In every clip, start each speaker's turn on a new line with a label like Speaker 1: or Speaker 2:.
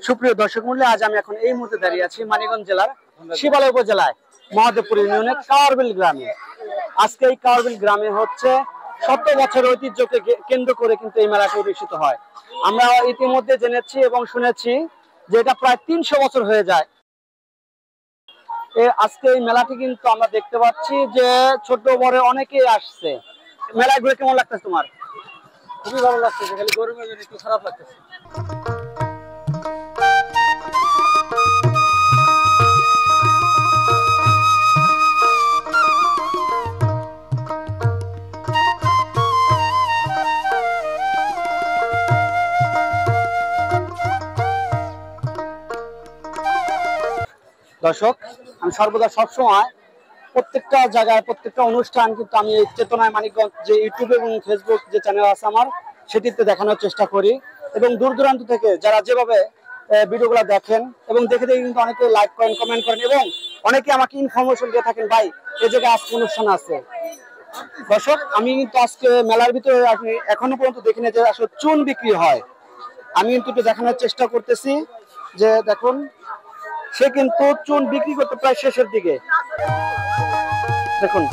Speaker 1: সুপ্রিয় দর্শক মূল্য, আজ আমি এখন এই মুহূর্তে দাঁড়িয়ে আছি মানিকগঞ্জ জেলার শিবালয় উপজেলায় মহাদেবপুর ইউনিয়নের কাওয়ারবিল গ্রামে। আজকে এই কাওয়ারবিল গ্রামে হচ্ছে ১৭ বছরের ঐতিহ্যকে কেন্দ্র করে কিন্তু এই মেলাটি অনুষ্ঠিত হয়। আমরা ইতিমধ্যে জেনেছি এবং শুনেছি যে এটা প্রায় ৩০০ বছর হয়ে যায়। আজকে এই মেলাটি কিন্তু আমরা দেখতে পাচ্ছি যে ছোট বড় অনেকেই আসছে। মেলায় ঘুরে কেমন লাগতেছে তোমার?
Speaker 2: খুবই ভালো লাগতেছে, খালি গরমের জন্য একটু খারাপ লাগতেছে।
Speaker 1: দর্শক, আমি সর্বদা সবসময় প্রত্যেকটা জায়গায় প্রত্যেকটা অনুষ্ঠান কিন্তু আমি এই চেতনায় মানিকগঞ্জ যে ইউটিউব এবং ফেসবুক যে চ্যানেল আছে আমার, সেটিতে দেখানোর চেষ্টা করি। এবং দূর দূরান্ত থেকে যারা যেভাবে ভিডিওগুলো দেখেন এবং দেখে দেখে কিন্তু অনেকে লাইক করেন, কমেন্ট করেন এবং অনেকে আমাকে ইনফরমেশন দিয়ে থাকেন, ভাই এই জায়গায় আজকে অনুষ্ঠান আছে। দর্শক, আমি কিন্তু আজকে মেলার ভিতরে আপনি এখনো পর্যন্ত দেখিনি যে আসলে চুন বিক্রি হয়। আমি কিন্তু একটু দেখানোর চেষ্টা করতেছি যে দেখুন, সে কিন্তু চুন বিক্রি করতে প্রায় শেষের দিকে। দেখুন,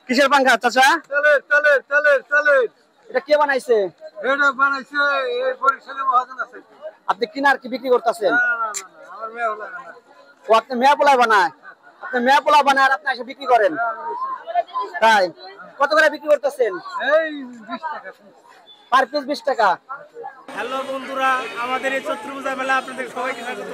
Speaker 1: কিসের পাঙ্খা চাচা? এটা কে বানাইছে? আপনি কিনার কি বিক্রি করতেছেন? ও আপনি মেয়া পোলা বানায়? আপনি মেয়া পোলা বানায় আর আপনি এসে বিক্রি করেন? তাই কত করে বিক্রি করতেছেন? পার পিস 20 টাকা।
Speaker 2: হ্যালো বন্ধুরা, আমাদের এই চৈত্র পূজা মেলা আপনাদের সবাইকে স্বাগত।